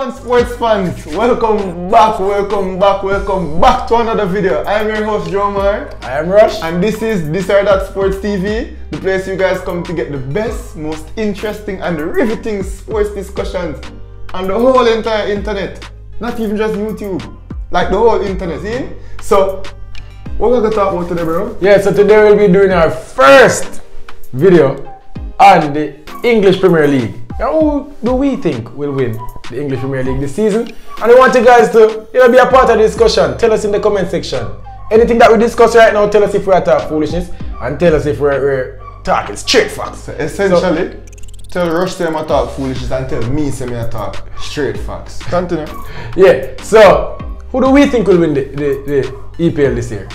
on, sports fans, welcome back to another video. I am your host Joe Mar. I am Rush. And this is This or That Sports TV, the place you guys come to get the best, most interesting and riveting sports discussions on the whole entire internet. Not even just YouTube, like the whole internet, see? So, what we're going to talk about today, bro? Yeah, so today we'll be doing our first video on the English Premier League. Now, who do we think will win the English Premier League this season? And we want you guys to be a part of the discussion. Tell us in the comment section. Anything that we discuss right now, tell us if we're talking foolishness and tell us if we're talking straight facts. So essentially, tell Rush say I talk foolishness and tell me say I talk straight facts. Continue. Yeah, so who do we think will win the EPL this year?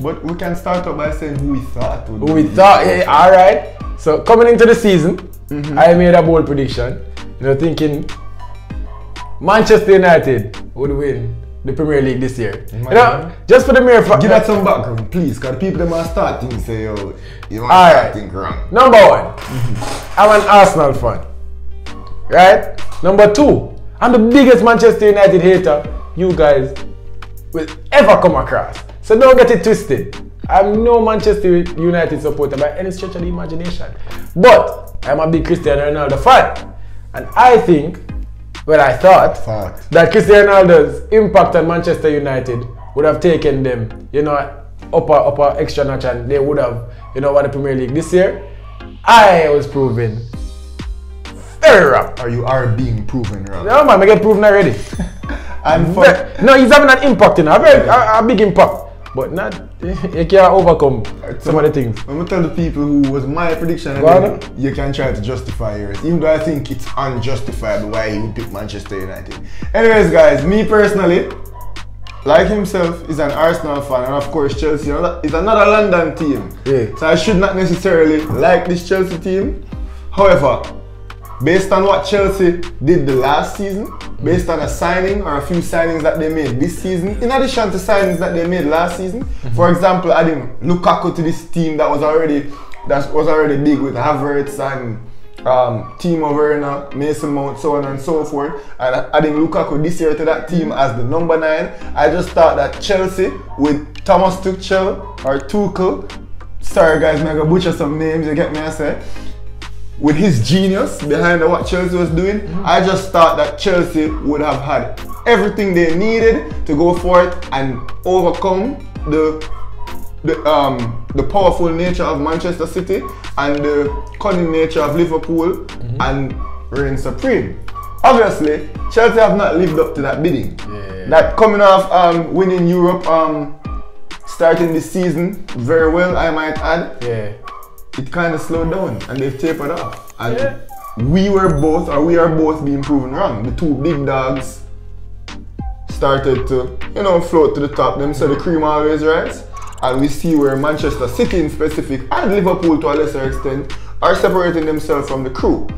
But we can start up by saying who we thought would Who we thought, yeah, alright. So coming into the season, I made a bold prediction, thinking Manchester United would win the Premier League this year. Just for the mere fact. Give that some background, please, because people that might start thinking say, yo, you want to start thinking wrong. Number one, I'm an Arsenal fan. Right? Number two, I'm the biggest Manchester United hater you guys will ever come across. So don't get it twisted. I'm no Manchester United supporter by any stretch of the imagination. But I'm a big Cristiano Ronaldo fan. And I think, I thought that Cristiano Ronaldo's impact on Manchester United would have taken them, upper extra notch, and they would have, won the Premier League this year. I was proven very wrong. Or you are being proven wrong. No man, I get proven already. No, he's having an impact, a big impact. But not, you can't overcome some of the things. I'm going to tell the people who was my prediction, and then you can try to justify yours. Even though I think it's unjustifiable why you pick Manchester United. Anyways guys, me personally, like himself, is an Arsenal fan, and of course Chelsea is another London team. Yeah. So I should not necessarily like this Chelsea team. However, based on what Chelsea did the last season, based on a signing or a few signings that they made this season, in addition to signings that they made last season, for example, adding Lukaku to this team that was already big with Havertz and Timo Werner, Mason Mount, so on and so forth, and adding Lukaku this year to that team as the number 9, I just thought that Chelsea with Thomas Tuchel, sorry guys, I'm gonna butcher some names, you get me I say, with his genius behind what Chelsea was doing, I just thought that Chelsea would have had everything they needed to go forth and overcome the powerful nature of Manchester City and the cunning nature of Liverpool and reign supreme. Obviously, Chelsea have not lived up to that bidding. Yeah. That coming off winning Europe, starting this season very well, I might add. Yeah. It kind of slowed down and they've tapered off. And we are both being proven wrong. The two big dogs started to, float to the top. Them say the cream always rise. And we see where Manchester City in specific and Liverpool to a lesser extent are separating themselves from the crew.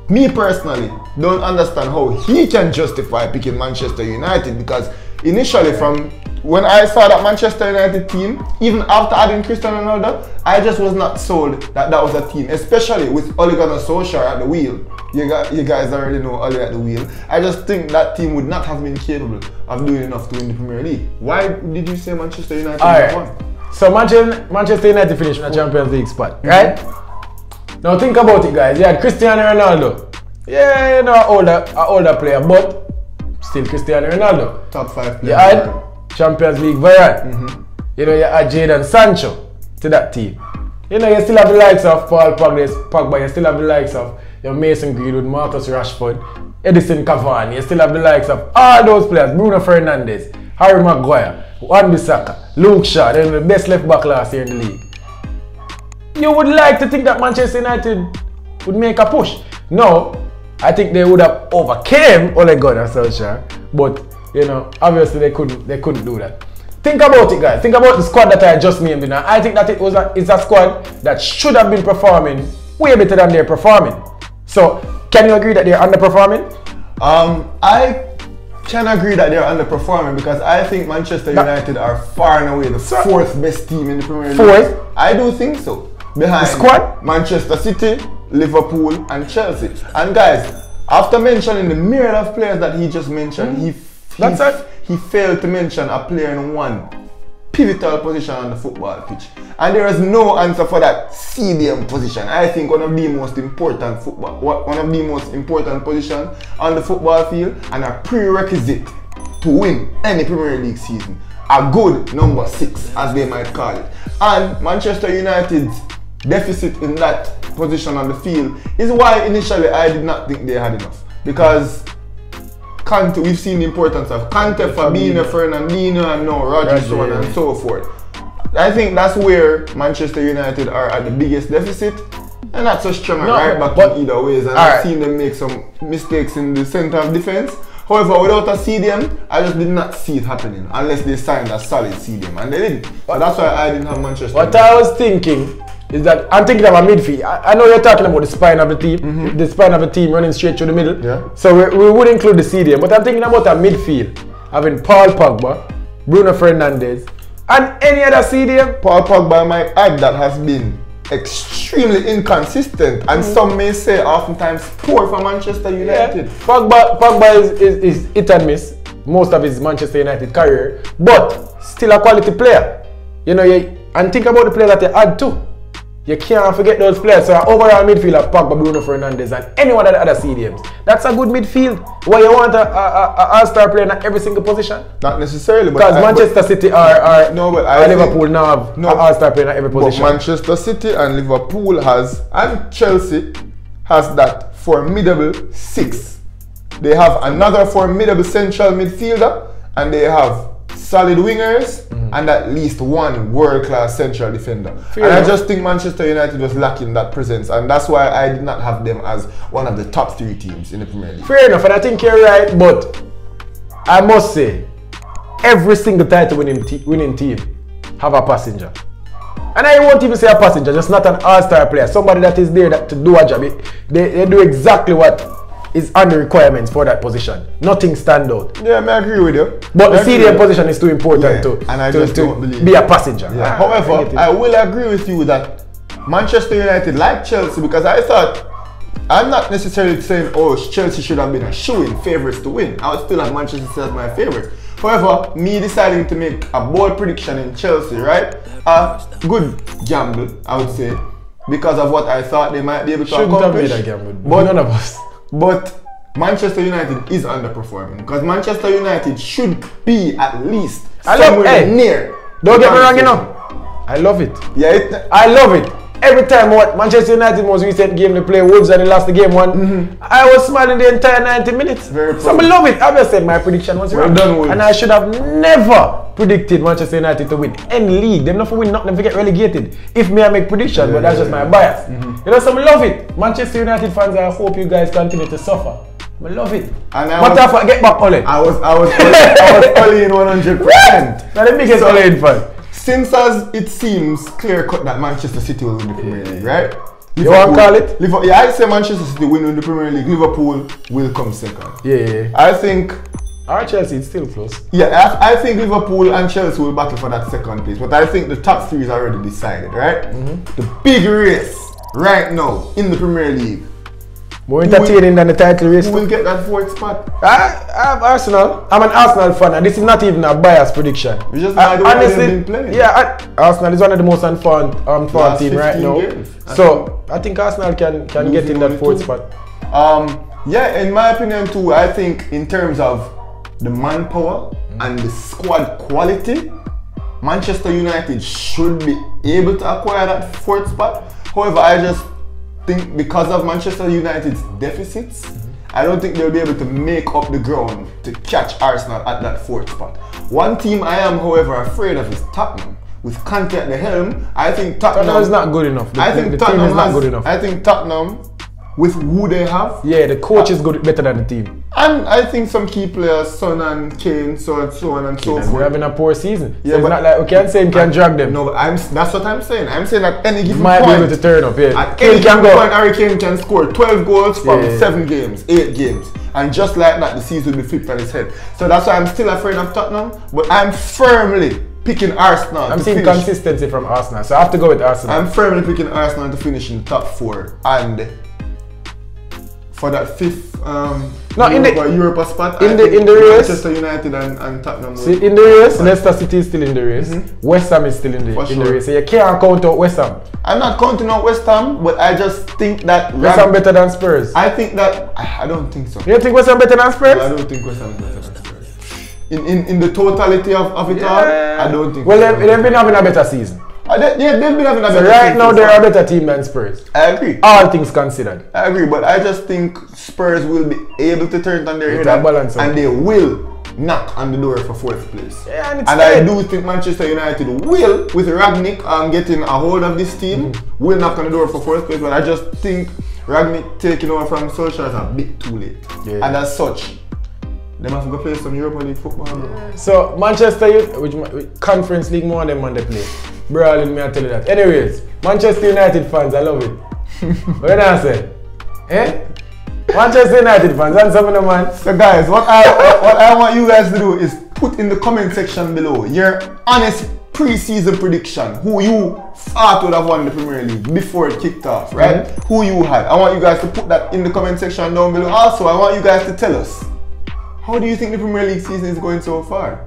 Me personally don't understand how he can justify picking Manchester United, because initially from when I saw that Manchester United team, even after adding Cristiano Ronaldo, I just was not sold that that was a team, especially with Ole Gunnar Solskjaer at the wheel. You guys already know Ole at the wheel. I just think that team would not have been capable of doing enough to win the Premier League. Why did you say Manchester United won? So Manchester United finished in the Champions League spot, right? Now think about it guys, you had Cristiano Ronaldo. Yeah, an older player, but still Cristiano Ronaldo. Top 5 player. You had Champions League Varane. You had Jadon Sancho to that team. You still have the likes of Paul Pogba, you still have the likes of Mason Greenwood, Marcus Rashford, Edison Cavani, you still have the likes of all those players, Bruno Fernandes, Harry Maguire, Wan-Bissaka, Luke Shaw, they're the best left back last year in the league. You would like to think that Manchester United would make a push. No, I think they would have overcame Ole Gunnar Solskjaer, but obviously they couldn't do that. Think about it guys, think about the squad that I just named now. I think that it's a squad that should have been performing way better than they're performing. So, can you agree that they're underperforming? I can agree that they're underperforming because I think Manchester United are far and away the 4th best team in the Premier League. 4th? I do think so. Behind the squad? Manchester City, Liverpool and Chelsea. And guys, After mentioning the myriad of players that he just mentioned, he failed to mention a player in one pivotal position on the football pitch. And there is no answer for that CDM position. I think one of the most important positions on the football field and a prerequisite to win any Premier League season. A good number 6, as they might call it. And Manchester United's deficit in that position on the field is why initially I did not think they had enough. Because Kante, we've seen the importance of Kante, Fabinho, Fernandinho, and now Rodgers, so on and so forth. I think that's where Manchester United are at the biggest deficit. And not so strong right back in either ways. And I've seen them make some mistakes in the centre of defence. However, without a CDM, I just did not see it happening unless they signed a solid CDM, and they didn't. So that's why I didn't have Manchester. What I was thinking is that I'm thinking of a midfield. I know you're talking about the spine of the team, the spine of the team running straight through the middle. Yeah. So we would include the CDM, but I'm thinking about a midfield having Paul Pogba, Bruno Fernandes, and any other CDM. Paul Pogba, I might add, that has been extremely inconsistent, and some may say oftentimes poor for Manchester United. Yeah. Pogba is hit and miss most of his Manchester United career, but still a quality player. You know, and think about the players that they add too. You can't forget those players. So overall midfield of Pogba, Bruno Fernandes, and anyone of the other CDMs. That's a good midfield. Where you want a all-star player in every single position? Not necessarily, because Manchester City and Liverpool now have an all-star player in every position. But Manchester City and Liverpool and Chelsea has that formidable 6. They have another formidable central midfielder, and they have solid wingers and at least one world-class central defender. I just think Manchester United was lacking that presence, and that's why I did not have them as one of the top 3 teams in the Premier League. Fair enough, and I think you're right, but I must say, every single title winning team have a passenger. And I won't even say a passenger, just not an all-star player, somebody that is there to do a job. They do exactly what is on the requirements for that position. Nothing stand out. Yeah, I agree with you. But the CDM position is too important to be a passenger. Yeah. However, I will agree with you that Manchester United, like Chelsea, because I thought, I'm not necessarily saying, oh, Chelsea should have been a shoe-in, favourites to win. I would still have Manchester City as my favourites. However, me deciding to make a bold prediction in Chelsea, right? A good gamble, I would say, because of what I thought they might be able to accomplish. Shouldn't have made a gamble, but none of us. But Manchester United is underperforming, because Manchester United should be at least somewhere near. Don't get me wrong, you know. I love it. Yeah, I love it. Every time what Manchester United most recent game they play Wolves and they lost the game 1, I was smiling the entire 90 minutes. So I love it. I just said my prediction was wrong. And I should have never predicted Manchester United to win any league. Them not for win nothing, them get relegated. If me I make predictions, but that's just my bias. You know, so I love it. Manchester United fans, I hope you guys continue to suffer. I love it. And I get back Ole. I was Ole in 100%. Now the biggest Ole in fan. Since as it seems clear cut that Manchester City will win the Premier League, right? You want to call it? Yeah, I say Manchester City will win the Premier League. Liverpool will come second. Yeah. I think. Our Chelsea is still close. Yeah, I think Liverpool and Chelsea will battle for that second place. But I think the top 3 is already decided, right? The big race right now in the Premier League. More entertaining than the title race. Who will get that 4th spot? I have Arsenal. I'm an Arsenal fan, and this is not even a biased prediction. It's just by the way they've been playing. Yeah, Arsenal is one of the most unfun team right now. So I think Arsenal can get in that 4th spot. Yeah, in my opinion too, I think in terms of the manpower and the squad quality, Manchester United should be able to acquire that 4th spot. However, I just think because of Manchester United's deficits, I don't think they'll be able to make up the ground to catch Arsenal at that 4th spot. One team I am, however, afraid of is Tottenham. With Kante at the helm, I think Tottenham is not good enough. I think Tottenham is not good enough. I think Tottenham, with who they have, the coach is better than the team. And I think some key players, Son and Kane, so on and so forth. They're having a poor season. So it's not like we can't say he can drag them. No, that's what I'm saying. I'm saying at any given point, might be able to turn up. Yeah, at any given point, Harry Kane can score 12 goals from 7 games, 8 games, and just like that, the season will be flipped on his head. So that's why I'm still afraid of Tottenham, but I'm firmly picking Arsenal. I'm seeing consistency from Arsenal, so I have to go with Arsenal. I'm firmly picking Arsenal to finish in the top 4, and for that fifth Europa spot. In the race, Manchester United and Tottenham. See, in the race, Leicester City is still in the race. West Ham is still in the race. So you can't count out West Ham. I'm not counting out West Ham, but I just think that West Ham better than Spurs. I think that I don't think so. You think West Ham better than Spurs? No, I don't think West Ham is better than Spurs. In the totality of it all, I don't think. Well, they've been having a better season. They've been having a better season. Right now, they're a better team than Spurs. I agree. All things considered. I agree, but I just think Spurs will be able to turn it on their head and they will knock on the door for 4th place. Yeah, and I do think Manchester United will, with Rangnick getting a hold of this team, will knock on the door for 4th place. But I just think Rangnick taking over from Solskjaer is a bit too late. Yeah. And as such, they must go play some Europa League football. Yeah. So Manchester, which Conference League more than they play. Brawling me, I tell you that. Anyways, Manchester United fans, I love it. What can I say? Eh? Manchester United fans, and some of them, man. So guys, what I want you guys to do is put in the comment section below your honest pre-season prediction. Who you thought would have won the Premier League before it kicked off, right? Who you had. I want you guys to put that in the comment section down below. Also, I want you guys to tell us, how do you think the Premier League season is going so far?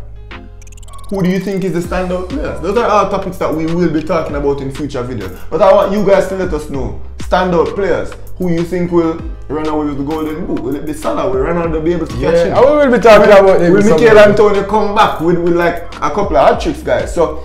Who do you think is the standout players? Those are all topics that we will be talking about in future videos. But I want you guys to let us know standout players who you think will run away with the Golden Boot. Will it be Salah? Will Ronaldo be able to catch him? We will be talking about it. Will Mikel Antonio come back with like a couple of hat tricks, guys? So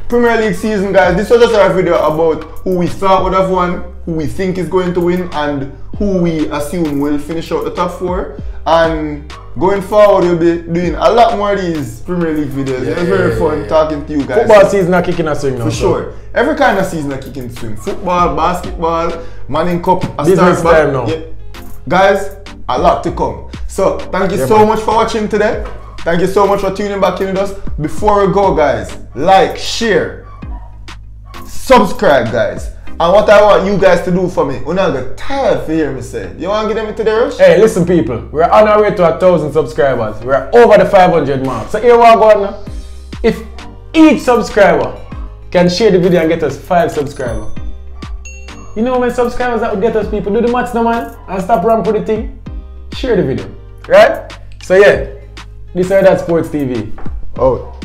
Premier League season, guys. This was just our video about who we thought would have won, who we think is going to win, and who we assume will finish out the top 4. And going forward, we'll be doing a lot more of these Premier League videos. It's very fun talking to you guys. Football season are kicking a swing now. For sure. Every kind of season are kicking a swing. Football, basketball, Manning Cup, business time now. Yeah. Guys, a lot to come. So thank you so much for watching today. Thank you so much for tuning back in with us. Before we go, guys, like, share, subscribe, guys. And what I want you guys to do for me, when I get tired for hearing me say, you want to get them into the rush? Hey, listen people, we're on our way to 1,000 subscribers. We're over the 500 mark. So here we are going now. If each subscriber can share the video and get us 5 subscribers. You know how many subscribers that would get us, people? Do the maths now, man, and stop running for the thing. Share the video, right? So yeah, this is That Sports TV. Oh.